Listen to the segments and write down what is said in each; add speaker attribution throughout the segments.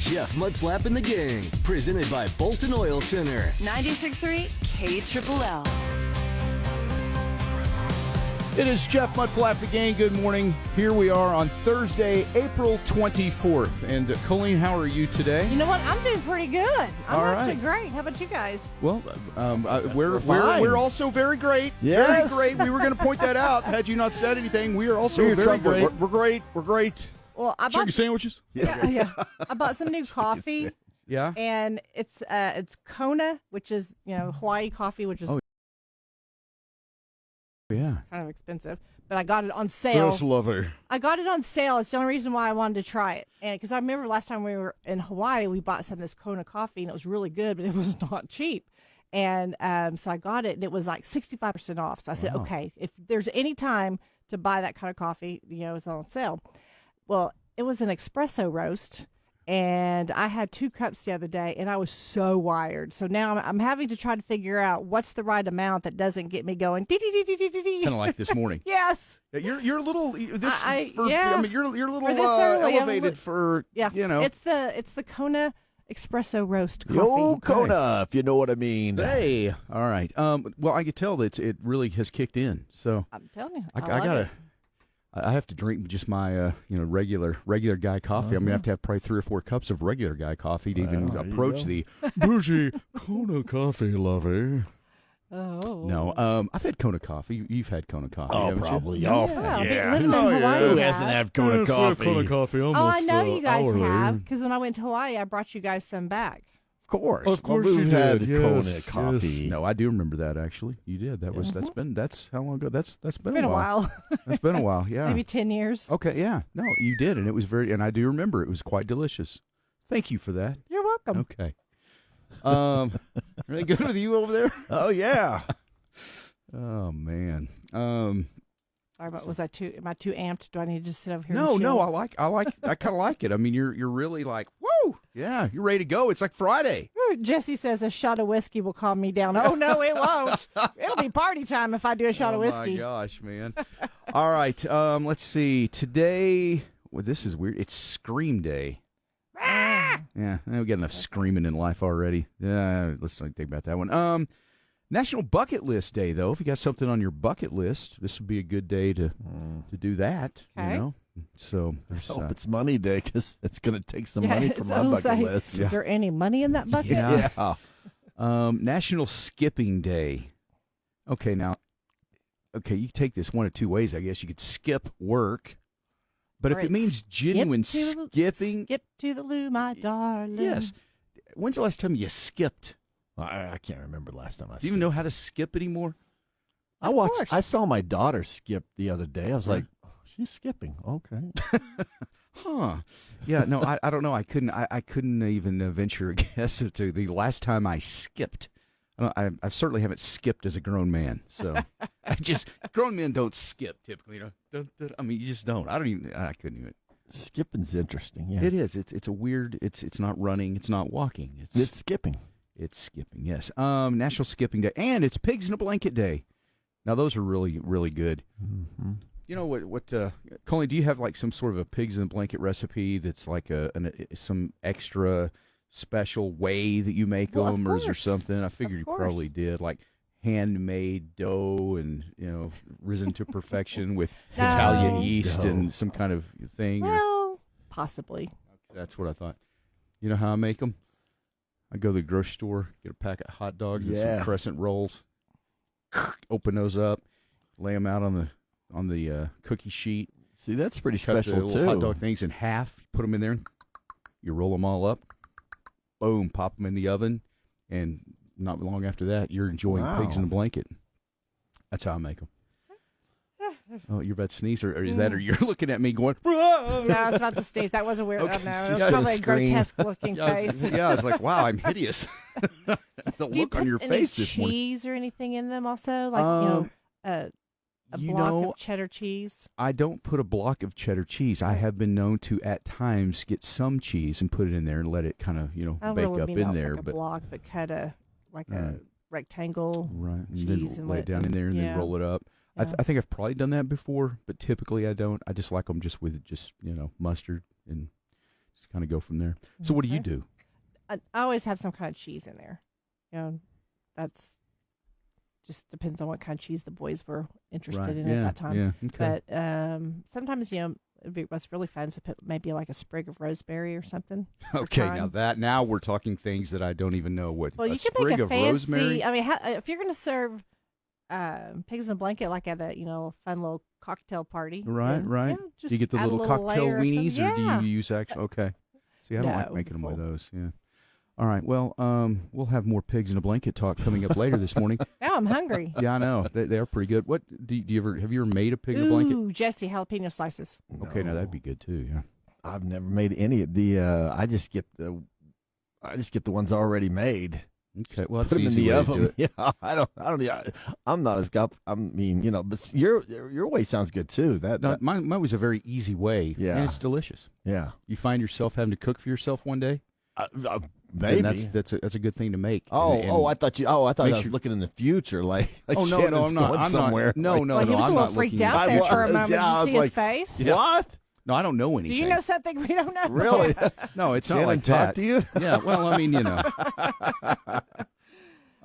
Speaker 1: Jeff Mudflap and the Gang, presented by Bolton Oil Center.
Speaker 2: 96.3 KLLL.
Speaker 3: It is Jeff Mudflap the Gang. Good morning. Here we are on Thursday, April 24th. And Colleen, how are you today?
Speaker 4: You know what? I'm doing pretty good.
Speaker 3: All
Speaker 4: I'm actually
Speaker 3: right.
Speaker 4: great. How about you guys?
Speaker 3: Well, we're also very great.
Speaker 5: Yes.
Speaker 3: Very great. We were going to point that out. Had you not said anything, we are also very great.
Speaker 5: We're great. We're great.
Speaker 4: Well, I
Speaker 3: Chicken
Speaker 4: bought
Speaker 3: sandwiches?
Speaker 4: yeah. I bought some new coffee,
Speaker 3: Yeah.
Speaker 4: and it's Kona, which is Hawaii coffee, which is
Speaker 3: Yeah.
Speaker 4: kind of expensive, but I got it on sale.
Speaker 3: Yes, lover.
Speaker 4: I got it on sale. It's the only reason why I wanted to try it, and because I remember last time we were in Hawaii, we bought some of this Kona coffee, and it was really good, but it was not cheap. And so I got it, and it was like 65% off. So I said, okay, if there's any time to buy that kind of coffee, it's on sale. Well, it was an espresso roast, and I had 2 cups the other day, and I was so wired. So now I'm having to try to figure out what's the right amount that doesn't get me going.
Speaker 3: Kind of like this morning.
Speaker 4: Yes.
Speaker 3: You're a little this.
Speaker 4: yeah.
Speaker 3: I mean, you're a little
Speaker 4: For this early,
Speaker 3: elevated for
Speaker 4: Yeah. It's the Kona espresso roast coffee.
Speaker 5: Yo, Kona, if you know what I mean.
Speaker 3: Hey, all right. Well, I could tell that it really has kicked in. So
Speaker 4: I'm telling you,
Speaker 3: I
Speaker 4: love
Speaker 3: gotta.
Speaker 4: it.
Speaker 3: I have to drink just my regular guy coffee. I'm gonna have to have probably 3 or 4 cups of regular guy coffee to even approach the bougie Kona coffee lover.
Speaker 4: Oh
Speaker 3: No, I've had Kona coffee. You've had Kona coffee.
Speaker 5: Oh,
Speaker 3: haven't you?
Speaker 5: probably.
Speaker 4: Yeah. Living in Hawaii,
Speaker 5: Who
Speaker 4: yeah.
Speaker 5: hasn't had Kona coffee?
Speaker 3: Kona coffee.
Speaker 4: Oh, I know you guys have, because when I went to Hawaii, I brought you guys some back.
Speaker 5: Of course.
Speaker 3: Of course
Speaker 5: Well,
Speaker 3: you
Speaker 5: we've
Speaker 3: did.
Speaker 5: had Kona coffee.
Speaker 3: No, I do remember that actually. You did. That's how long ago? That's been,
Speaker 4: It's been a while.
Speaker 3: That's been a while. Yeah.
Speaker 4: Maybe 10 years.
Speaker 3: Okay. Yeah. No, you did, and it was and I do remember it was quite delicious. Thank you for that.
Speaker 4: You're welcome.
Speaker 3: Okay. Really good with you over there?
Speaker 5: Oh, yeah.
Speaker 3: Oh man.
Speaker 4: Sorry, but am I too amped? Do I need to just sit over here?
Speaker 3: No,
Speaker 4: and chill?
Speaker 3: no, I kind of like it. I mean, you're really like, woo, yeah, you're ready to go. It's like Friday.
Speaker 4: Ooh, Jesse says a shot of whiskey will calm me down. Oh no, it won't. It'll be party time if I do a shot of whiskey.
Speaker 3: Oh my gosh, man. All right, let's see. Today, well, this is weird. It's Scream Day. Yeah, we got enough screaming in life already. Yeah, let's not think about that one. National Bucket List Day, though. If you got something on your bucket list, this would be a good day to do that.
Speaker 4: Okay.
Speaker 3: You know, so
Speaker 5: I hope it's money day because it's going to take some
Speaker 4: Yeah,
Speaker 5: money
Speaker 4: it's
Speaker 5: from my
Speaker 4: almost
Speaker 5: bucket
Speaker 4: like,
Speaker 5: list.
Speaker 4: Is there any money in that bucket?
Speaker 3: Yeah. National Skipping Day. Okay, now, you take this one of 2 ways. I guess you could skip work, but
Speaker 4: Or
Speaker 3: if it means genuine skipping,
Speaker 4: skip to the loo, my darling.
Speaker 3: yes. When's the last time you skipped?
Speaker 5: I can't remember the last time I
Speaker 3: Do you even know how to skip anymore?
Speaker 5: I saw my daughter skip the other day. I was like, oh, she's skipping. Okay.
Speaker 3: Huh. Yeah, no, I don't know. I couldn't even venture a guess as to the last time I skipped. I certainly haven't skipped as a grown man. So grown men don't skip typically. I mean, you just don't. I couldn't even.
Speaker 5: Skipping's interesting. Yeah.
Speaker 3: It is. It's a weird. It's not running. It's not walking.
Speaker 5: It's skipping.
Speaker 3: It's skipping. Yes. National Skipping Day, and it's Pigs in a Blanket Day. Now those are really, really good.
Speaker 5: Mm-hmm.
Speaker 3: You know what? Colleen, do you have like some sort of a pigs in a blanket recipe that's like some extra special way that you make them, or is there something? I figured you probably did, like handmade dough and risen to perfection with Italian yeast and some kind of thing.
Speaker 4: Well, possibly.
Speaker 3: That's what I thought. You know how I make them? I go to the grocery store, get a pack of hot dogs and some crescent rolls, open those up, lay them out on the cookie sheet.
Speaker 5: See, that's pretty
Speaker 3: Cut
Speaker 5: special,
Speaker 3: the
Speaker 5: too.
Speaker 3: hot dog things in half, put them in there, you roll them all up, boom, pop them in the oven, and not long after that, you're enjoying pigs in a blanket. That's how I make them. Oh, you're about to sneeze, or is that, or you're looking at me going,
Speaker 4: No, I was about to sneeze. That wasn't weird.
Speaker 3: Okay,
Speaker 4: No, it
Speaker 3: she's
Speaker 4: was probably a
Speaker 5: scream.
Speaker 4: grotesque-looking face.
Speaker 3: I was like, wow, I'm hideous. The
Speaker 4: Do you
Speaker 3: look on your
Speaker 4: put
Speaker 3: face
Speaker 4: any
Speaker 3: this morning.
Speaker 4: cheese or anything in them also? Like, a block of cheddar cheese?
Speaker 3: I don't put a block of cheddar cheese. I have been known to, at times, get some cheese and put it in there and let it kind of,
Speaker 4: I don't
Speaker 3: bake
Speaker 4: really
Speaker 3: up
Speaker 4: mean
Speaker 3: in
Speaker 4: not
Speaker 3: there.
Speaker 4: like a block, but cut a rectangle.
Speaker 3: Right, and
Speaker 4: cheese
Speaker 3: then
Speaker 4: and
Speaker 3: lay
Speaker 4: let
Speaker 3: it down
Speaker 4: them-
Speaker 3: in there and
Speaker 4: yeah.
Speaker 3: then roll it up.
Speaker 4: Yeah.
Speaker 3: I think I've probably done that before, but typically I don't. I just like them just with mustard and just kind of go from there. So what do you do?
Speaker 4: I always have some kind of cheese in there. That's just depends on what kind of cheese the boys were interested in at that time.
Speaker 3: Yeah, okay.
Speaker 4: But sometimes, what's really fun is to put maybe like a sprig of rosemary or something.
Speaker 3: Okay, now we're talking things that I don't even know what.
Speaker 4: Well, you can
Speaker 3: sprig
Speaker 4: make a
Speaker 3: of
Speaker 4: fancy.
Speaker 3: rosemary?
Speaker 4: I mean, if you're going to serve pigs in a blanket, like at a fun little cocktail party,
Speaker 3: Right.
Speaker 4: Yeah,
Speaker 3: Do you get the
Speaker 4: add a
Speaker 3: little cocktail
Speaker 4: layer
Speaker 3: weenies, or do
Speaker 4: yeah.
Speaker 3: you use actual? Okay. See, I don't like
Speaker 4: No,
Speaker 3: making them with
Speaker 4: full.
Speaker 3: those. Yeah. All right. Well, we'll have more pigs in a blanket talk coming up later this morning.
Speaker 4: Now I'm hungry.
Speaker 3: Yeah, I know they're pretty good. What have you ever made a pig in a blanket?
Speaker 4: Ooh, Jesse, jalapeno slices.
Speaker 3: Okay, now that'd be good too. Yeah.
Speaker 5: I've never made any of the. I just get the ones already made.
Speaker 3: Okay, well, that's
Speaker 5: Put them in
Speaker 3: easy
Speaker 5: the
Speaker 3: way to do
Speaker 5: oven.
Speaker 3: it.
Speaker 5: Yeah, I don't. I'm not as but your way sounds good too.
Speaker 3: Mine was a very easy way.
Speaker 5: Yeah.
Speaker 3: And it's delicious.
Speaker 5: Yeah,
Speaker 3: You find yourself having to cook for yourself one day.
Speaker 5: maybe
Speaker 3: And that's a good thing to make.
Speaker 5: I thought I was
Speaker 3: sure-
Speaker 5: looking in the future, like
Speaker 3: Oh no,
Speaker 5: Shannon's
Speaker 3: I'm not.
Speaker 5: going
Speaker 3: I'm
Speaker 5: somewhere.
Speaker 3: Not. No,
Speaker 4: Well, he was
Speaker 3: I'm
Speaker 4: a
Speaker 3: not
Speaker 4: little freaked
Speaker 3: looking
Speaker 4: out
Speaker 3: in
Speaker 4: there
Speaker 3: the
Speaker 4: for a
Speaker 3: future.
Speaker 4: moment.
Speaker 5: Yeah, I
Speaker 4: Did you
Speaker 5: was
Speaker 4: see his face?
Speaker 3: Yeah.
Speaker 5: What?
Speaker 3: No, I don't know
Speaker 4: Do
Speaker 3: anything.
Speaker 4: you know something we don't know?
Speaker 5: Really?
Speaker 3: No, it's
Speaker 5: Shannon
Speaker 3: not like
Speaker 5: talked
Speaker 3: that.
Speaker 5: to you?
Speaker 3: Yeah. Well, I mean,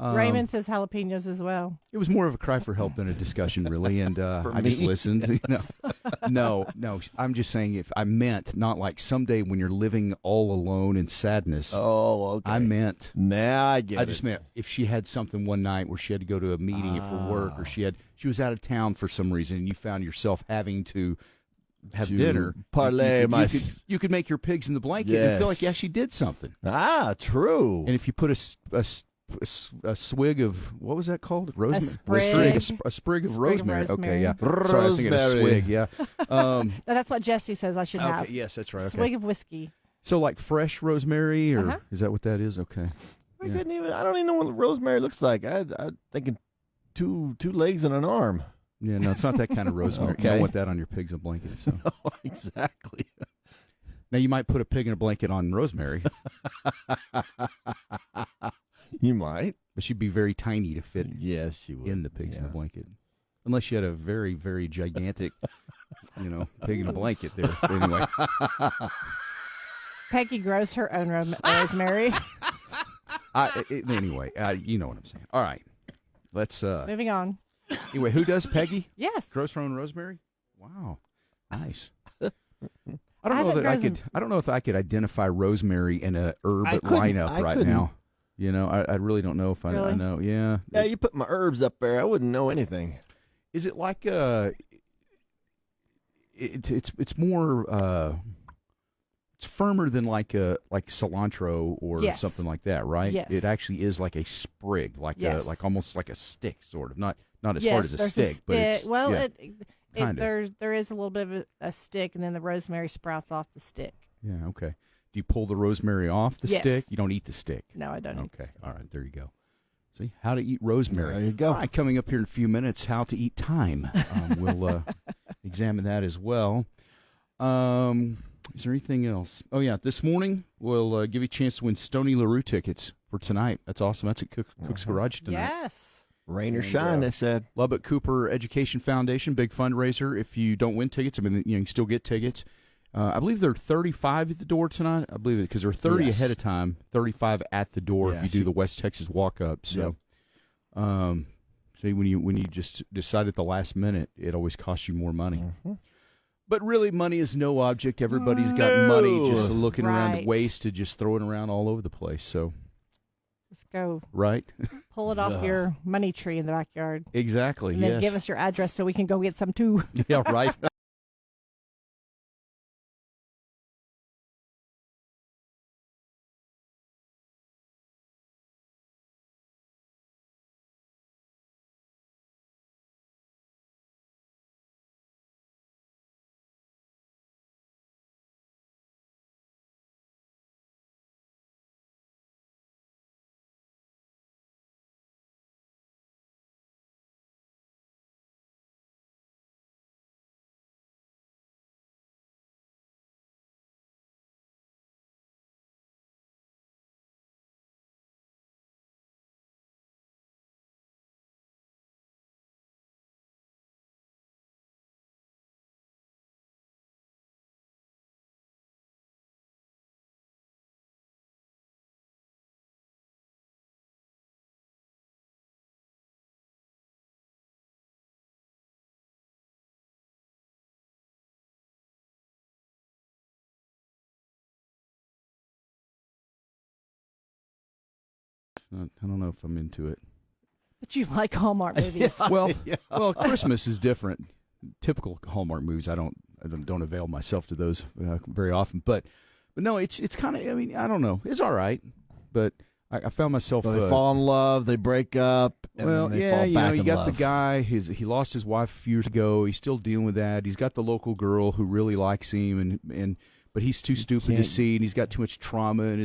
Speaker 4: Raymond says jalapenos as well.
Speaker 3: It was more of a cry for help than a discussion, really, and I just
Speaker 5: me?
Speaker 3: listened. No, I'm just saying if I meant not like someday when you're living all alone in sadness.
Speaker 5: Oh, okay.
Speaker 3: I meant.
Speaker 5: Now I get it.
Speaker 3: I just meant if she had something one night where she had to go to a meeting for work, or she was out of town for some reason, and you found yourself having to have
Speaker 5: To
Speaker 3: dinner.
Speaker 5: parlay
Speaker 3: You could make your pigs in the blanket and feel like
Speaker 5: Yes.
Speaker 3: she did something.
Speaker 5: True.
Speaker 3: And if you put a swig of, what was that called? Rosemary.
Speaker 4: sprig.
Speaker 3: A sprig of
Speaker 4: Sprig of
Speaker 3: rosemary. Okay, yeah.
Speaker 5: rosemary.
Speaker 3: Sorry, I was thinking a
Speaker 5: Rosemary.
Speaker 3: swig. Yeah.
Speaker 4: No, that's what Jesse says I should have.
Speaker 3: Okay. Yes, that's right.
Speaker 4: A
Speaker 3: Okay.
Speaker 4: swig of whiskey.
Speaker 3: So like fresh rosemary, or
Speaker 4: Uh-huh.
Speaker 3: is that what that is? Okay.
Speaker 5: I don't even know what rosemary looks like. I'm thinking two legs and an arm.
Speaker 3: Yeah. No, it's not that kind of rosemary. You
Speaker 5: Okay.
Speaker 3: don't want that on your pigs in a blanket. So.
Speaker 5: Oh, exactly.
Speaker 3: Now you might put a pig in a blanket on rosemary,
Speaker 5: You might.
Speaker 3: but she'd be very tiny to fit
Speaker 5: Yes, you would.
Speaker 3: in the pigs in
Speaker 5: Yeah.
Speaker 3: the blanket. Unless you had a very, very gigantic, pig in a blanket there. Anyway.
Speaker 4: Peggy grows her own rosemary.
Speaker 3: Anyway, you know what I'm saying. All right. Let's,
Speaker 4: Moving on.
Speaker 3: anyway, who does Peggy?
Speaker 4: Yes.
Speaker 3: Grows her own rosemary? Wow. Nice. I
Speaker 4: haven't
Speaker 3: don't know if I could identify rosemary in a herb
Speaker 5: I couldn't-
Speaker 3: lineup
Speaker 5: I
Speaker 3: right
Speaker 5: couldn't.
Speaker 3: now. I really don't know if I
Speaker 4: Really?
Speaker 3: know. Yeah.
Speaker 5: Yeah, you put my herbs up there, I wouldn't know anything.
Speaker 3: Is it like it's more it's firmer than like cilantro or
Speaker 4: Yes.
Speaker 3: something like that, right?
Speaker 4: Yes.
Speaker 3: It actually is like a sprig,
Speaker 4: Yes.
Speaker 3: like almost like a stick, sort of. Not as
Speaker 4: yes,
Speaker 3: hard as a
Speaker 4: there's
Speaker 3: stick, but it's
Speaker 4: well,
Speaker 3: yeah, kinda.
Speaker 4: there is a little bit of a stick, and then the rosemary sprouts off the stick.
Speaker 3: yeah, okay. Do you pull the rosemary off the
Speaker 4: Yes.
Speaker 3: stick? You don't eat the stick.
Speaker 4: No, I don't. eat the
Speaker 3: Okay.
Speaker 4: stick.
Speaker 3: All right. There you go. See how to eat rosemary.
Speaker 5: There you go.
Speaker 3: All right, coming up here in a few minutes, how to eat thyme. We'll examine that as well. Is there anything else? Oh yeah, this morning we'll give you a chance to win Stony LaRue tickets for tonight. That's awesome. That's at Cook's Garage tonight.
Speaker 4: Yes.
Speaker 5: Rain or shine, they said.
Speaker 3: Lubbock Cooper Education Foundation, big fundraiser. If you don't win tickets, you can still get tickets. I believe there are 35 at the door tonight. I believe it because there are 30
Speaker 5: Yes.
Speaker 3: ahead of time, 35 at the door if you
Speaker 5: Yes.
Speaker 3: do the West Texas walk up. So, see, when you just decide at the last minute, it always costs you more money.
Speaker 5: Mm-hmm.
Speaker 3: But really, money is no object. Everybody's got money, just looking around to
Speaker 4: Right.
Speaker 3: waste to just throw it around all over the place. So,
Speaker 4: Just go
Speaker 3: right?
Speaker 4: pull it off your money tree in the backyard,
Speaker 3: Exactly.
Speaker 4: and then
Speaker 3: Yes.
Speaker 4: give us your address so we can go get some too.
Speaker 3: Yeah. Right. I don't know if I'm into it.
Speaker 4: But you like Hallmark movies.
Speaker 3: Well, Christmas is different. Typical Hallmark movies, I don't avail myself to those very often. But no, it's kind of. I mean, I don't know. It's all right, but I found myself.
Speaker 5: So they fall in love, they break up, and then they fall back
Speaker 3: you
Speaker 5: in
Speaker 3: got
Speaker 5: love.
Speaker 3: the guy. He lost his wife a few years ago. He's still dealing with that. He's got the local girl who really likes him, but he's too stupid to see, and he's got too much trauma. And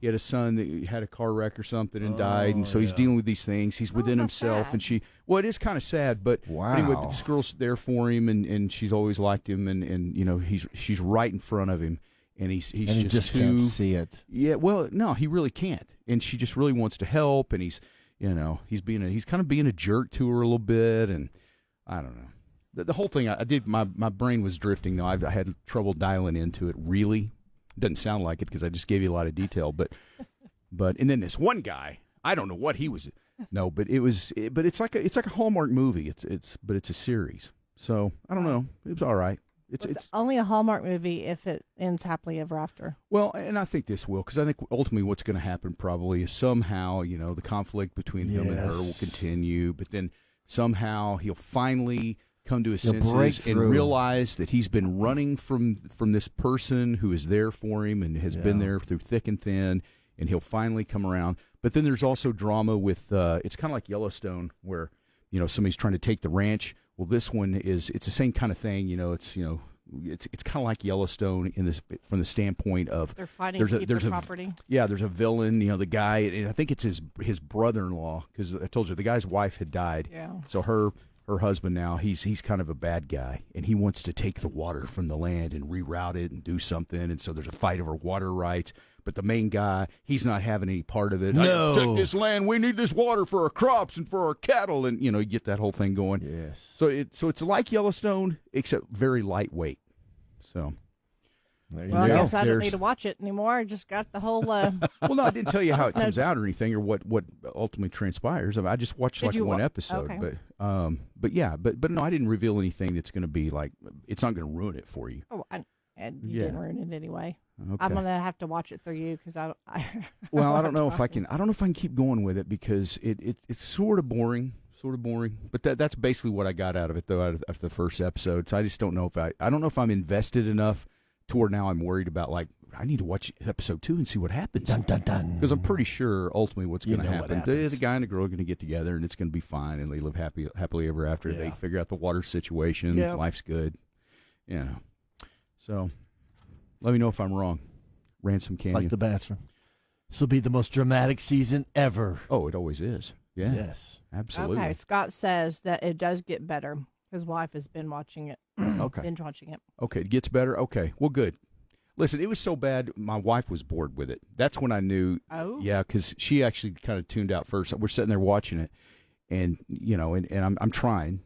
Speaker 3: he had a son that had a car wreck or something and died, and so he's dealing with these things. He's within himself,
Speaker 4: sad.
Speaker 3: and it is kind of sad, but anyway, but this girl's there for him, and she's always liked him, and she's right in front of him, and he just
Speaker 5: can't see it.
Speaker 3: Yeah, well, no, he really can't, and she just really wants to help, and he's kind of being a jerk to her a little bit, and I don't know. The whole thing, I did. My brain was drifting though. I had trouble dialing into it. Really. Doesn't sound like it because I just gave you a lot of detail, but and then this one guy, I don't know what he was. No, but it's like a Hallmark movie. But it's a series, so I don't know. It was all right. It's
Speaker 4: only a Hallmark movie if it ends happily ever after.
Speaker 3: Well, and I think this will, because I think ultimately what's going to happen probably is somehow the conflict between him and her will continue, but then somehow he'll finally come to his senses and realize that he's been running from this person who is there for him and has been there through thick and thin, and he'll finally come around. But then there's also drama with it's kind of like Yellowstone, where somebody's trying to take the ranch. Well, this one it's the same kind of thing. It's kind of like Yellowstone in this from the standpoint of
Speaker 4: they're fighting to keep the property.
Speaker 3: There's a villain. The guy, and I think it's his brother-in-law, because I told you the guy's wife had died.
Speaker 4: Yeah.
Speaker 3: So her husband now, he's kind of a bad guy, and he wants to take the water from the land and reroute it and do something, and so there's a fight over water rights. But the main guy, he's not having any part of it.
Speaker 5: No.
Speaker 3: Take this land. We need this water for our crops and for our cattle, and you get that whole thing going.
Speaker 5: Yes.
Speaker 3: So it's like Yellowstone, except very lightweight. So.
Speaker 5: There you
Speaker 4: Well, I
Speaker 5: go.
Speaker 4: guess I don't need to watch it anymore. I just got the whole.
Speaker 3: Well, no, I didn't tell you how it comes out or anything, or what ultimately transpires. I just watched one episode,
Speaker 4: okay.
Speaker 3: but no, I didn't reveal anything that's going to be like it's not going to ruin it for you.
Speaker 4: Oh, and you didn't ruin it anyway.
Speaker 3: Okay.
Speaker 4: I'm gonna have to watch it through you because
Speaker 3: Well, I don't know if I can. I don't know if I can keep going with it because it's sort of boring. But that's basically what I got out of it though, out of the first episode. So I just don't know if I don't know if I'm invested enough to where now I'm worried about I need to watch episode 2 and see what happens.
Speaker 5: Dun, dun, dun.
Speaker 3: Because I'm pretty sure ultimately what's going to happen.
Speaker 5: happens.
Speaker 3: The guy and the girl are going to get together and it's going to be fine and they live happily ever after.
Speaker 5: Yeah.
Speaker 3: They figure out the water situation.
Speaker 5: Yeah.
Speaker 3: Life's good. So let me know if I'm wrong. Ransom Canyon.
Speaker 5: Like The Bachelor. This will be the most dramatic season ever.
Speaker 3: Oh, it always is. Yeah.
Speaker 5: Yes.
Speaker 3: Absolutely.
Speaker 4: Okay, Scott says that it does get better. His wife has been watching it.
Speaker 5: Okay.
Speaker 4: Binge watching it.
Speaker 3: Okay, it gets better. Okay, well, good. Listen, it was so bad, my wife was bored with it. That's when I knew.
Speaker 4: Oh.
Speaker 3: Yeah, because she actually kind of tuned out first. We're sitting there watching it, and I'm trying,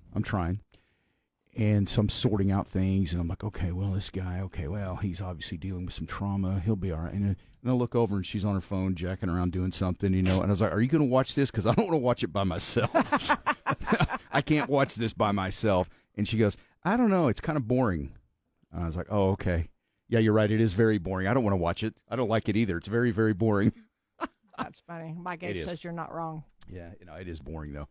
Speaker 3: and so I'm sorting out things, and I'm like, okay, well, this guy, okay, well, he's obviously dealing with some trauma. He'll be all right. And I look over, and she's on her phone, jacking around doing something, and I was like, are you going to watch this? Because I don't want to watch it by myself. I can't watch this by myself. And she goes, I don't know, it's kind of boring. And I was like, oh, okay. Yeah, you're right. It is very boring. I don't want to watch it. I don't like it either. It's very, very boring.
Speaker 4: That's funny. My gauge says you're not wrong.
Speaker 3: Yeah, it is boring though.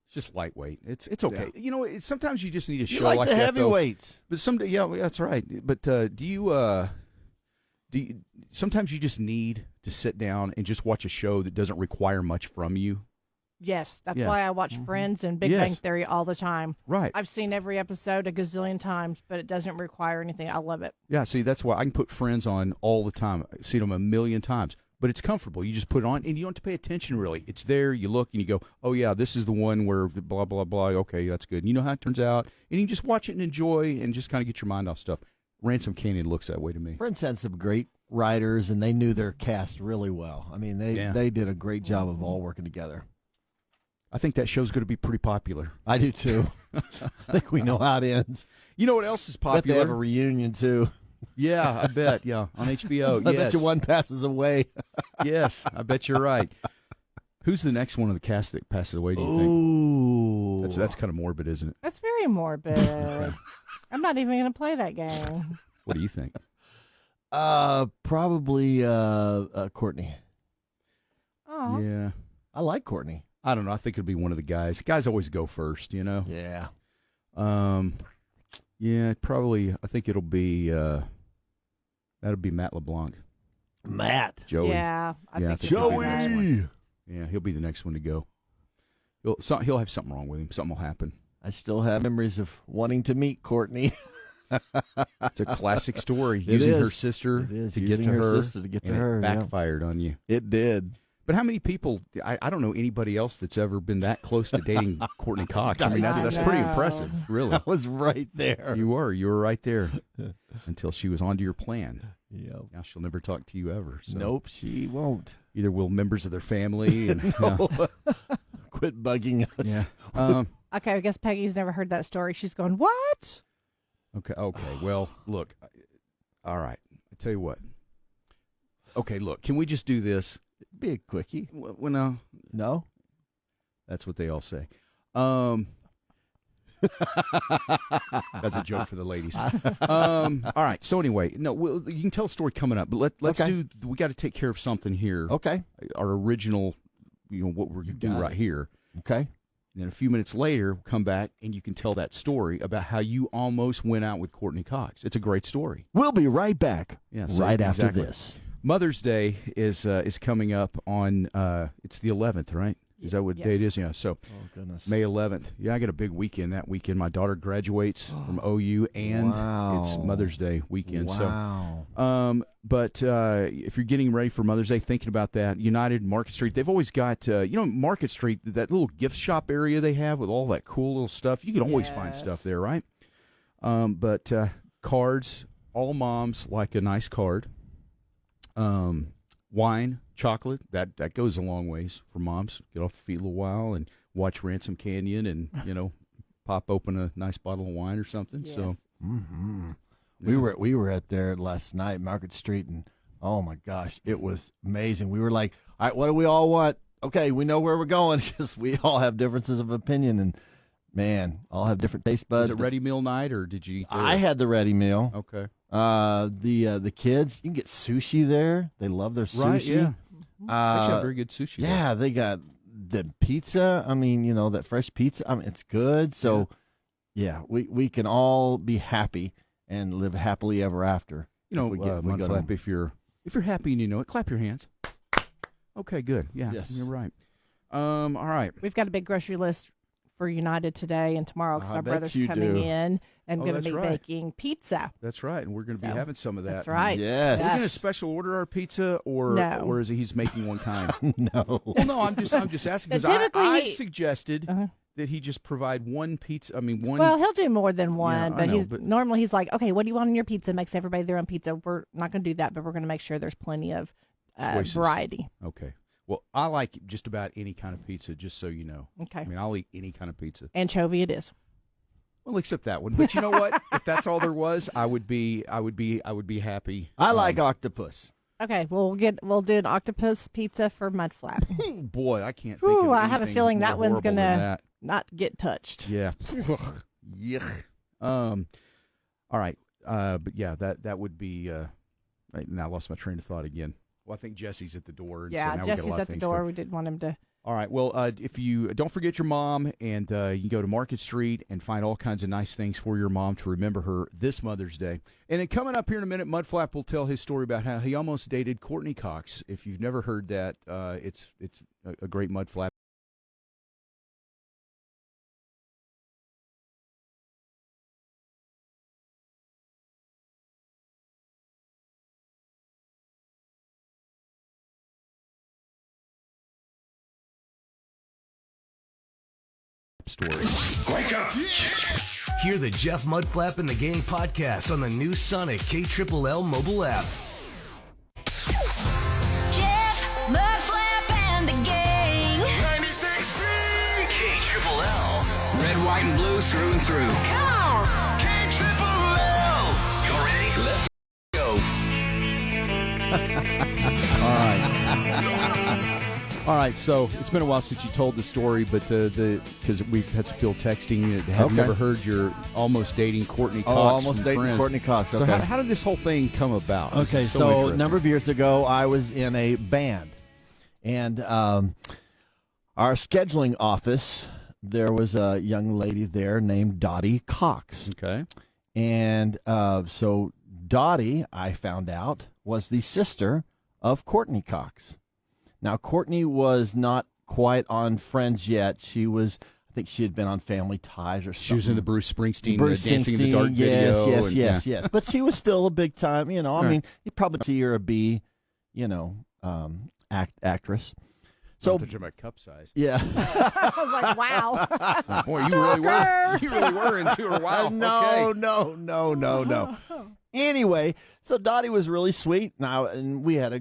Speaker 3: It's just lightweight. It's okay.
Speaker 5: Yeah.
Speaker 3: Sometimes you just need a show
Speaker 5: like
Speaker 3: like
Speaker 5: the
Speaker 3: that.
Speaker 5: heavyweights.
Speaker 3: But someday, yeah, that's right. But do you sometimes you just need to sit down and just watch a show that doesn't require much from you?
Speaker 4: Yes, that's
Speaker 3: Yeah.
Speaker 4: why I watch Friends and Big Bang Theory all the time.
Speaker 3: Right.
Speaker 4: I've seen every episode a gazillion times, but it doesn't require anything. I love it.
Speaker 3: Yeah, see, that's why I can put Friends on all the time. I've seen them a million times. But it's comfortable. You just put it on, and you don't have to pay attention, really. It's there. You look, and you go, oh, yeah, this is the one where blah, blah, blah. Okay, that's good. And you know how it turns out. And you can just watch it and enjoy and just kind of get your mind off stuff. Ransom Canyon looks that way to me.
Speaker 5: Friends had some great writers, and they knew their cast really well. I mean, they did a great job of all working together.
Speaker 3: I think that show's going to be pretty popular.
Speaker 5: I do, too. I think we know how it ends.
Speaker 3: You know what else is
Speaker 5: Bet
Speaker 3: popular?
Speaker 5: they have a reunion, too.
Speaker 3: Yeah, I bet. Yeah, on HBO.
Speaker 5: I
Speaker 3: Yes.
Speaker 5: bet you one passes away.
Speaker 3: Yes, I bet you're right. Who's the next one of the cast that passes away, do you think?
Speaker 5: Ooh.
Speaker 3: That's kind of morbid, isn't it?
Speaker 4: That's very morbid. I'm not even going to play that game.
Speaker 3: What do you think?
Speaker 5: Probably Courtney.
Speaker 4: Oh, Oh.
Speaker 3: Yeah.
Speaker 5: I like Courtney.
Speaker 3: I don't know. I think it'll be one of the guys. Guys always go first, you know?
Speaker 5: Yeah.
Speaker 3: Yeah, probably. I think it'll be, that'll be Matt LeBlanc.
Speaker 5: Matt.
Speaker 3: Joey.
Speaker 4: Yeah. I think
Speaker 5: Joey.
Speaker 3: Yeah, he'll be the next one to go. He'll have something wrong with him. Something will happen.
Speaker 5: I still have memories of wanting to meet Courtney.
Speaker 3: It's a classic story.
Speaker 5: It
Speaker 3: using
Speaker 5: is.
Speaker 3: her sister
Speaker 5: It is.
Speaker 3: to
Speaker 5: Using
Speaker 3: get to
Speaker 5: her
Speaker 3: her.
Speaker 5: sister to get to
Speaker 3: and
Speaker 5: her,
Speaker 3: it
Speaker 5: yeah.
Speaker 3: backfired on you.
Speaker 5: It did.
Speaker 3: But how many people? I don't know anybody else that's ever been that close to dating Courtney Cox. I mean, that's pretty impressive, really.
Speaker 5: I was right there.
Speaker 3: You were right there until she was onto your plan.
Speaker 5: Yep.
Speaker 3: Now she'll never talk to you ever. So.
Speaker 5: Nope, she won't.
Speaker 3: Either will members of their family and
Speaker 5: Quit bugging us.
Speaker 3: yeah.
Speaker 4: Okay, I guess Peggy's never heard that story. She's going, what?
Speaker 3: Okay. Well, look. All right. I tell you what. Okay, look. Can we just do this?
Speaker 5: Be a quickie.
Speaker 3: Well, no.
Speaker 5: No?
Speaker 3: That's what they all say. That's a joke for the ladies. All right. So anyway, no, you can tell a story coming up, but let's
Speaker 5: Okay.
Speaker 3: do. We got to take care of something here.
Speaker 5: Okay.
Speaker 3: Our original, what we're going to do
Speaker 5: got
Speaker 3: right here.
Speaker 5: Okay.
Speaker 3: And then a few minutes later, we'll come back and you can tell that story about how you almost went out with Courtney Cox. It's a great story.
Speaker 5: We'll be right back.
Speaker 3: Yeah,
Speaker 5: right after
Speaker 3: exactly.
Speaker 5: this.
Speaker 3: Mother's Day is coming up on. It's the 11th, right? Is that what day it is? Yeah. So
Speaker 5: Oh, goodness.
Speaker 3: May 11th. Yeah, I got a big weekend that weekend. My daughter graduates from OU, and
Speaker 5: Wow.
Speaker 3: it's Mother's Day weekend.
Speaker 5: Wow.
Speaker 3: So, but if you're getting ready for Mother's Day, thinking about that, United Market Street, they've always got, Market Street, that little gift shop area they have with all that cool little stuff. You can always find stuff there, right? But cards, all moms like a nice card. Wine, chocolate, that goes a long ways for moms. Get off the feet a little while and watch Ransom Canyon and, pop open a nice bottle of wine or something.
Speaker 4: Yes.
Speaker 3: So
Speaker 5: We were at there last night, Market Street, and oh my gosh, it was amazing. We were like, all right, what do we all want? Okay, we know where we're going because we all have differences of opinion, and man, all have different taste buds.
Speaker 3: Was it ready meal night or did you eat there?
Speaker 5: I had the ready meal.
Speaker 3: Okay.
Speaker 5: The kids, you can get sushi there. They love their sushi.
Speaker 3: Right, yeah. They should have very good sushi there.
Speaker 5: Yeah, they got the pizza. I mean, that fresh pizza. I mean, it's good. So, yeah, we can all be happy and live happily ever after.
Speaker 3: Mudflap, if you're happy and you know it, clap your hands. Okay, good. Yeah,
Speaker 5: Yes.
Speaker 3: you're right. All right.
Speaker 4: We've got a big grocery list for United today and tomorrow because
Speaker 5: I
Speaker 4: my
Speaker 5: bet
Speaker 4: brother's
Speaker 5: you
Speaker 4: coming
Speaker 5: do.
Speaker 4: in and
Speaker 3: Oh,
Speaker 4: going to
Speaker 3: that's
Speaker 4: be
Speaker 3: right.
Speaker 4: baking pizza.
Speaker 3: That's right, and we're going to be
Speaker 4: So,
Speaker 3: having some of that.
Speaker 4: That's right.
Speaker 5: Yes.
Speaker 3: Are we going to special order our pizza, or
Speaker 4: No.
Speaker 3: or is he's making one kind?
Speaker 5: No.
Speaker 3: Well, no, I'm just asking because
Speaker 4: Typically
Speaker 3: I
Speaker 4: he-
Speaker 3: suggested that he just provide one pizza. I mean, one.
Speaker 4: Well, he'll do more than one,
Speaker 3: I know,
Speaker 4: but normally he's like, okay, what do you want on your pizza? Makes everybody their own pizza. We're not going to do that, but we're going to make sure there's plenty of
Speaker 3: Choices.
Speaker 4: variety.
Speaker 3: Okay. Well, I like just about any kind of pizza, just so you know.
Speaker 4: Okay.
Speaker 3: I mean, I'll eat any kind of pizza.
Speaker 4: Anchovy it is.
Speaker 3: Well, except that one. But you know what? If that's all there was, I would be happy.
Speaker 5: I like octopus.
Speaker 4: Okay, we'll do an octopus pizza for Mudflap.
Speaker 3: Oh, boy, I can't think of
Speaker 4: Ooh, I have a
Speaker 3: anything
Speaker 4: feeling
Speaker 3: more
Speaker 4: that one's
Speaker 3: horrible than
Speaker 4: gonna
Speaker 3: that.
Speaker 4: not get touched.
Speaker 3: Yeah. Yuck. All right. But yeah, that would be. Now I lost my train of thought again. Well, I think Jesse's at the door. And
Speaker 4: Yeah,
Speaker 3: so now we got a
Speaker 4: Jesse's
Speaker 3: lot of
Speaker 4: at the
Speaker 3: things
Speaker 4: door.
Speaker 3: going.
Speaker 4: We didn't want him to.
Speaker 3: All right. Well, if you don't forget your mom, and you can go to Market Street and find all kinds of nice things for your mom to remember her this Mother's Day. And then coming up here in a minute, Mudflap will tell his story about how he almost dated Courtney Cox. If you've never heard that, it's a great Mudflap. Story.
Speaker 6: Wake up!
Speaker 1: Hear the Jeff Mudflap and the Gang podcast on the new Sonic KLLL mobile app.
Speaker 2: Jeff, Mudflap, and the gang.
Speaker 6: 96.3
Speaker 1: KLLL. Red, white, and blue through and through.
Speaker 2: Come on.
Speaker 6: KLLL.
Speaker 1: You ready? Let's go.
Speaker 3: All right, so it's been a while since you told the story, but because we've had still texting, have never heard you're almost dating Courtney Cox.
Speaker 5: Almost
Speaker 3: from
Speaker 5: dating
Speaker 3: Friends.
Speaker 5: Courtney Cox.
Speaker 3: So
Speaker 5: Okay.
Speaker 3: how did this whole thing come about? This
Speaker 5: Okay,
Speaker 3: is
Speaker 5: so a
Speaker 3: interesting.
Speaker 5: number of years ago, I was in a band, And our scheduling office, there was a young lady there named Dottie Cox.
Speaker 3: Okay.
Speaker 5: And so Dottie, I found out, was the sister of Courtney Cox. Now, Courtney was not quite on Friends yet. She was, I think she had been on Family Ties or something.
Speaker 3: She was in the Bruce Springsteen Dancing in the Dark video.
Speaker 5: Yes. But she was still a big time, I mean, you probably see her a B, actress. So,
Speaker 3: about cup size.
Speaker 5: Yeah.
Speaker 4: I was like, wow.
Speaker 3: Boy, you really were into her. Wow.
Speaker 5: No. Anyway, so Dottie was really sweet now, and we had a,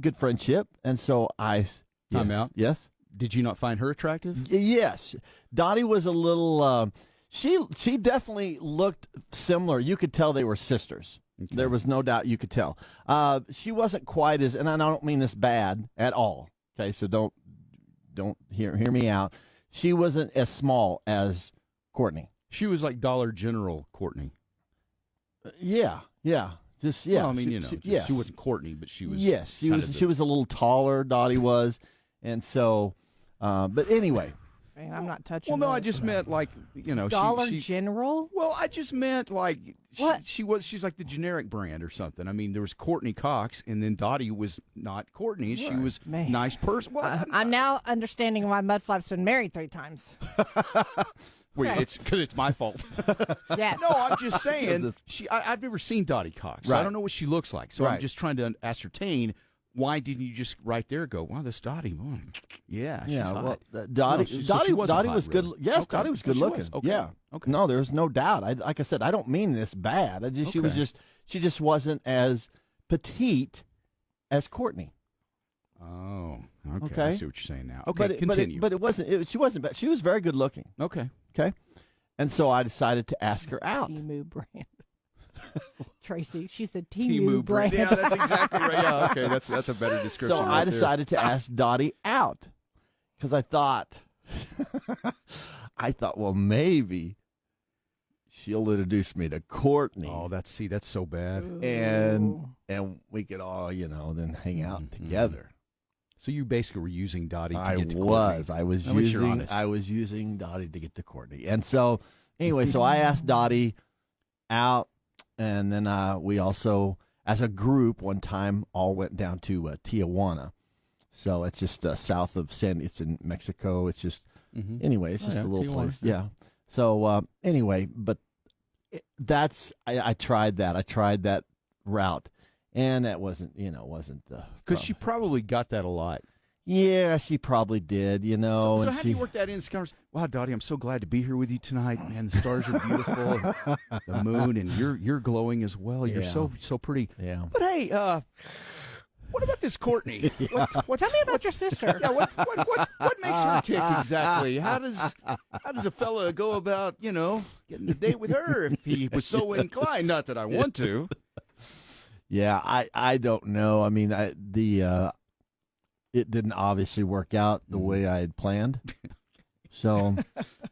Speaker 5: good friendship. And so
Speaker 3: Time out.
Speaker 5: Yes.
Speaker 3: Did you not find her attractive?
Speaker 5: Yes. Dottie was a little, she definitely looked similar. You could tell they were sisters. Okay. There was no doubt you could tell. She wasn't quite as, and I don't mean this bad at all. Okay, so don't hear me out. She wasn't as small as Courtney.
Speaker 3: She was like Dollar General Courtney.
Speaker 5: Yeah. Just yeah.
Speaker 3: Well, I mean,
Speaker 5: yes.
Speaker 3: She wasn't Courtney, but she was.
Speaker 5: Yes, she was. She was a little taller. Dottie was, and so. But anyway.
Speaker 4: Man, I'm not touching.
Speaker 3: Well, no,
Speaker 4: that.
Speaker 3: I just meant like
Speaker 4: Dollar General.
Speaker 3: Well, I just meant like
Speaker 4: What?
Speaker 3: she's like the generic brand or something. I mean, there was Courtney Cox, and then Dottie was not Courtney. She was
Speaker 4: Man.
Speaker 3: nice person. Well,
Speaker 4: I'm now understanding why Mudflap's been married 3 times.
Speaker 3: wait,
Speaker 4: Okay.
Speaker 3: it's because it's my fault.
Speaker 4: Yes.
Speaker 3: No, I'm just saying. I've never seen Dottie Cox. So
Speaker 5: Right.
Speaker 3: I don't know what she looks like. So I'm
Speaker 5: Right.
Speaker 3: just trying to ascertain. Why didn't you just right there go, wow, this Dottie? Oh, yeah, she's hot.
Speaker 5: Well, Dottie,
Speaker 3: No, she wasn't
Speaker 5: Dottie
Speaker 3: hot,
Speaker 5: was good.
Speaker 3: really.
Speaker 5: Yes,
Speaker 3: Okay.
Speaker 5: Dottie was
Speaker 3: No,
Speaker 5: good
Speaker 3: she
Speaker 5: looking.
Speaker 3: was. Okay.
Speaker 5: Yeah.
Speaker 3: Okay.
Speaker 5: No, there's no doubt. Like I said, I don't mean this bad. She just wasn't as petite as Courtney.
Speaker 3: Oh, okay.
Speaker 5: Okay.
Speaker 3: I see what you're saying now. Okay, continue.
Speaker 5: But it wasn't. She wasn't bad. She was very good looking.
Speaker 3: Okay.
Speaker 5: Okay. And so I decided to ask her out.
Speaker 4: Temu brand. Tracy, she said
Speaker 3: Temu
Speaker 4: Temu brand.
Speaker 3: Yeah, that's exactly right. Yeah, okay, that's a better description.
Speaker 5: So
Speaker 3: right
Speaker 5: I decided to ask Dottie out because I thought, well, maybe she'll introduce me to Courtney.
Speaker 3: Oh, that's so bad.
Speaker 5: and we could all, then hang out together.
Speaker 3: So you basically were using Dottie to
Speaker 5: I
Speaker 3: get to
Speaker 5: was.
Speaker 3: Courtney.
Speaker 5: I was
Speaker 3: At least you're
Speaker 5: using.
Speaker 3: honest.
Speaker 5: I was using Dottie to get to Courtney, and so anyway, so I asked Dottie out, and then we also, as a group, one time all went down to Tijuana. So it's just south of It's in Mexico. It's just anyway. It's just a little
Speaker 3: Tijuana,
Speaker 5: place.
Speaker 3: yeah.
Speaker 5: Yeah. So anyway, but I tried that. I tried that route, and that wasn't
Speaker 3: Because she probably got that a lot.
Speaker 5: Yeah, she probably did,
Speaker 3: So
Speaker 5: and
Speaker 3: how do you work that in? Wow, Dottie, I'm so glad to be here with you tonight. Man, the stars are beautiful, and the moon, and you're glowing as well. You're
Speaker 5: Yeah.
Speaker 3: so pretty.
Speaker 5: Yeah.
Speaker 3: But hey, what about this Courtney? What,
Speaker 4: Tell me about your sister.
Speaker 3: Yeah, what makes her tick exactly? How does a fella go about getting a date with her if he was so inclined? Not that I want to.
Speaker 5: Yeah, I don't know. I mean, it didn't obviously work out the way I had planned. So,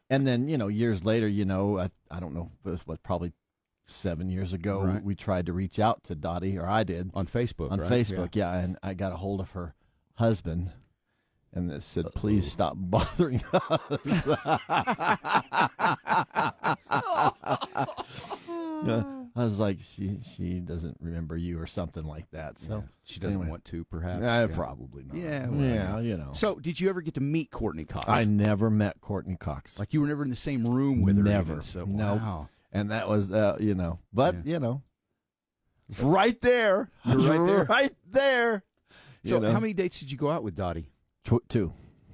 Speaker 5: and then years later, I don't know, it was probably 7 years ago.
Speaker 3: Right.
Speaker 5: We tried to reach out to Dottie, or I did
Speaker 3: On Facebook,
Speaker 5: on
Speaker 3: right?
Speaker 5: Facebook. Yeah, and I got a hold of her husband. And it said, please stop bothering us. I was like, she doesn't remember you or something like that. So
Speaker 3: She doesn't
Speaker 5: anyway.
Speaker 3: want to, perhaps.
Speaker 5: Probably not.
Speaker 3: Yeah, well,
Speaker 5: yeah,
Speaker 3: So, did you ever get to meet Courtney Cox?
Speaker 5: I never met Courtney Cox.
Speaker 3: Like, you were never in the same room with her?
Speaker 5: Never.
Speaker 3: Even, so,
Speaker 5: Nope.
Speaker 3: wow.
Speaker 5: And that was, but, right there.
Speaker 3: You're right there.
Speaker 5: Right there.
Speaker 3: So, how many dates did you go out with Dottie?
Speaker 5: Two.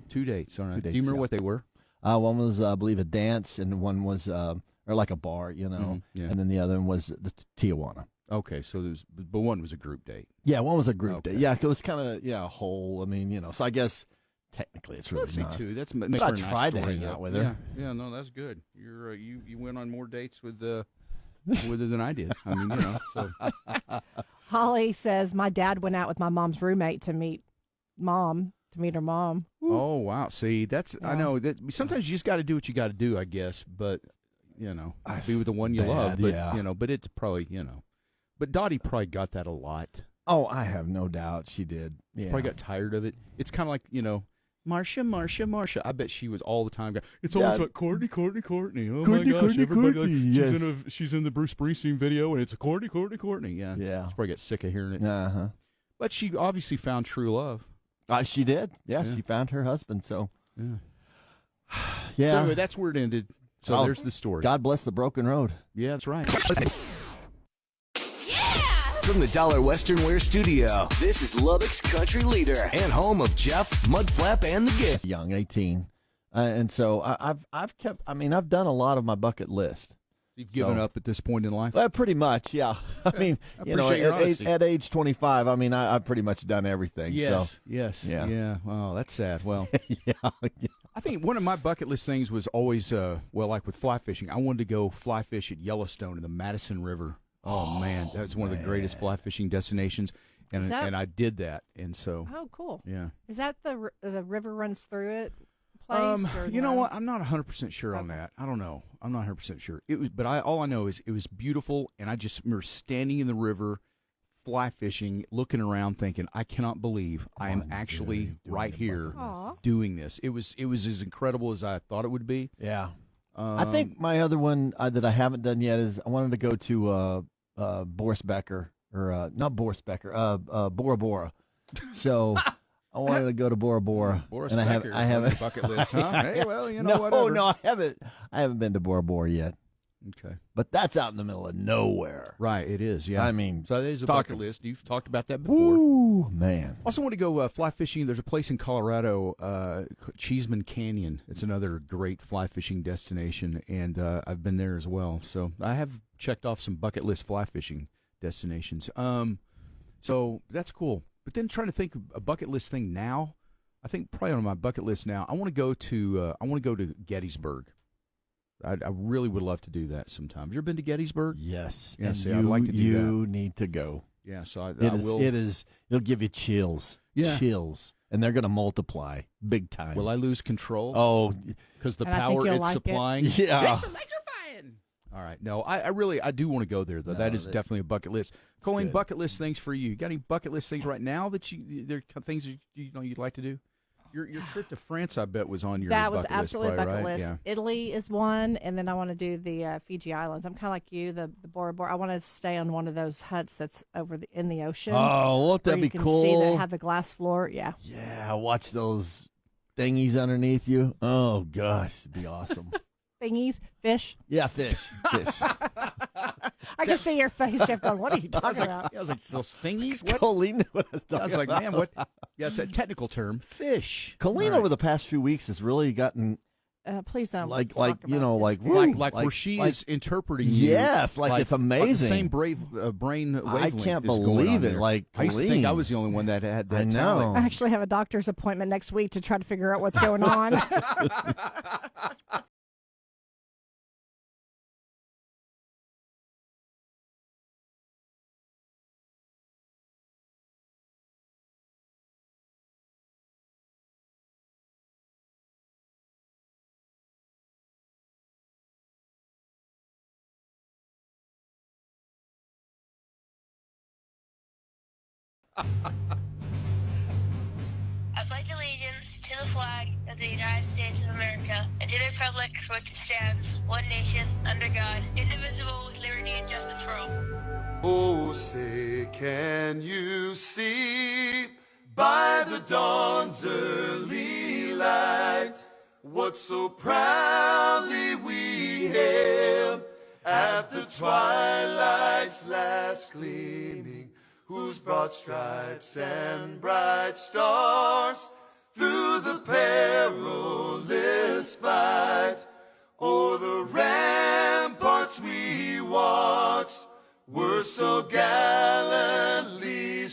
Speaker 3: 2 dates, all right.
Speaker 5: 2
Speaker 3: Do you
Speaker 5: dates,
Speaker 3: remember
Speaker 5: yeah.
Speaker 3: what they were?
Speaker 5: One was, I believe, a dance, and one was, or like a bar,
Speaker 3: Yeah.
Speaker 5: And then the other one was the Tijuana.
Speaker 3: Okay, so but one was a group date.
Speaker 5: Yeah, one was a group
Speaker 3: Okay.
Speaker 5: date. Yeah, it was kind of, a whole, I mean, so I guess technically it's really
Speaker 3: Let's say
Speaker 5: not.
Speaker 3: 2. That's
Speaker 5: But
Speaker 3: makes
Speaker 5: I
Speaker 3: for a nice
Speaker 5: tried to
Speaker 3: story,
Speaker 5: hang
Speaker 3: though.
Speaker 5: out with her.
Speaker 3: Yeah, no, that's good. You're you went on more dates with her than I did. I mean, so
Speaker 4: Holly says my dad went out with my mom's roommate to meet her mom.
Speaker 3: Oh wow! See, that's I
Speaker 4: Yeah.
Speaker 3: know that sometimes you just got to do what you got to do, I guess. But
Speaker 5: That's
Speaker 3: be with the one you
Speaker 5: bad,
Speaker 3: love. But
Speaker 5: yeah.
Speaker 3: but it's probably But Dottie probably got that a lot.
Speaker 5: Oh, I have no doubt she did. Yeah.
Speaker 3: Probably got tired of it. It's kind of like, Marsha. I bet she was all the time going, it's always like Courtney. Oh,
Speaker 5: Courtney,
Speaker 3: my gosh. Everybody,
Speaker 5: Courtney, yes.
Speaker 3: she's in the Bruce Springsteen video, and it's a Courtney. Yeah.
Speaker 5: Yeah.
Speaker 3: She probably got sick of hearing it.
Speaker 5: Uh-huh.
Speaker 3: But she obviously found true love.
Speaker 5: She did. Yeah, she found her husband, so.
Speaker 3: Yeah.
Speaker 5: Yeah.
Speaker 3: So anyway, that's where it ended. So there's the story.
Speaker 5: God bless the broken road.
Speaker 3: Yeah, that's right.
Speaker 1: From the Dollar Western Wear Studio, this is Lubbock's country leader and home of Jeff, Mudflap, and the Gang.
Speaker 5: Young, 18. And so I've done a lot of my bucket list.
Speaker 3: You've given up at this point in life?
Speaker 5: Pretty much, yeah. I mean, at age 25, I've pretty much done everything.
Speaker 3: Yes,
Speaker 5: so.
Speaker 3: yes.
Speaker 5: Yeah.
Speaker 3: Yeah. Oh, that's sad. Well,
Speaker 5: yeah.
Speaker 3: I think one of my bucket list things was always, like with fly fishing, I wanted to go fly fish at Yellowstone in the Madison River. Oh man, that's one of the greatest fly fishing destinations, and I did that, and so.
Speaker 4: Oh, cool.
Speaker 3: Yeah.
Speaker 4: Is that the river runs through it? Place,
Speaker 3: you know what? I'm not 100% sure on that. I don't know. I'm not 100% sure. It was, but all I know is it was beautiful, and I just remember standing in the river, fly fishing, looking around, thinking, I cannot believe I am actually right here doing this. It was as incredible as I thought it would be.
Speaker 5: Yeah. I think my other one that I haven't done yet is I wanted to go to Boris Becker, or not Boris Becker, Bora Bora. So I wanted to go to Bora Bora.
Speaker 3: Boris
Speaker 5: and
Speaker 3: Becker,
Speaker 5: I haven't
Speaker 3: bucket list, huh? Hey, well,
Speaker 5: whatever.
Speaker 3: No,
Speaker 5: I haven't been to Bora Bora yet.
Speaker 3: Okay.
Speaker 5: But that's out in the middle of nowhere.
Speaker 3: Right, it is, yeah.
Speaker 5: I mean,
Speaker 3: so that is a bucket list. You've talked about that before.
Speaker 5: Ooh, man.
Speaker 3: Also want to go fly fishing. There's a place in Colorado, Cheeseman Canyon. It's another great fly fishing destination, and I've been there as well. So I have checked off some bucket list fly fishing destinations. So that's cool. But then trying to think of a bucket list thing now, I think probably on my bucket list now, I want to go to Gettysburg. I really would love to do that sometime. Have you ever been to Gettysburg?
Speaker 5: Yes.
Speaker 3: Yes,
Speaker 5: and
Speaker 3: I'd like to do that.
Speaker 5: You need to go.
Speaker 3: Yeah, so I
Speaker 5: will. It'll give you chills.
Speaker 3: Yeah.
Speaker 5: Chills. And they're going to multiply big time.
Speaker 3: Will I lose control?
Speaker 5: Oh.
Speaker 3: Because the
Speaker 4: And I think
Speaker 3: power
Speaker 4: you'll
Speaker 3: it's
Speaker 4: like it.
Speaker 3: supplying?
Speaker 5: Yeah.
Speaker 3: It's electrifying. All right. No, I do want to go there, though.
Speaker 5: No,
Speaker 3: that is definitely a bucket list. Colleen,
Speaker 5: good.
Speaker 3: bucket list things for you. You got any bucket list things right now that there are things that you'd like to do? Your trip to France, I bet, was on your
Speaker 4: That
Speaker 3: bucket
Speaker 4: was absolutely
Speaker 3: list,
Speaker 4: bucket
Speaker 3: right?
Speaker 4: list.
Speaker 3: Yeah.
Speaker 4: Italy is one, and then I want to do the Fiji Islands. I'm kind of like you, the Bora Bora. I want to stay on one of those huts that's in the ocean.
Speaker 5: Oh, won't that
Speaker 4: where
Speaker 5: be
Speaker 4: you can
Speaker 5: cool?
Speaker 4: See that have the glass floor. Yeah.
Speaker 5: Yeah, watch those thingies underneath you. Oh, gosh, it'd be awesome.
Speaker 4: Thingies, fish.
Speaker 5: Yeah, fish.
Speaker 4: I can see your face, Jeff, going, what are you talking about?
Speaker 3: I was like, those thingies? What?
Speaker 5: Colleen knew what I was talking
Speaker 3: I was like,
Speaker 5: about.
Speaker 3: man, what? Yeah, it's a technical term. Fish.
Speaker 5: Colleen
Speaker 3: All right.
Speaker 5: over the past few weeks has really gotten
Speaker 4: Please don't.
Speaker 5: like
Speaker 4: talk about this.
Speaker 3: Like where she is interpreting you.
Speaker 5: Yes, like it's amazing.
Speaker 3: Like the same brain wavelength.
Speaker 5: I can't
Speaker 3: is going
Speaker 5: believe
Speaker 3: on
Speaker 5: it.
Speaker 3: there.
Speaker 5: Like,
Speaker 3: I used to think
Speaker 5: Colleen.
Speaker 3: I was the only one that had that
Speaker 5: I know.
Speaker 3: talent.
Speaker 4: I actually have a doctor's appointment next week to try to figure out what's going on.
Speaker 7: I pledge allegiance to the flag of the United States of America and to the republic for which it stands, one nation, under God, indivisible, with liberty and justice for all.
Speaker 6: Oh, say, can you see by the dawn's early light what so proudly we hailed at the twilight's last gleaming, whose broad stripes and bright stars through the perilous fight o'er the ramparts we watched were so gallantly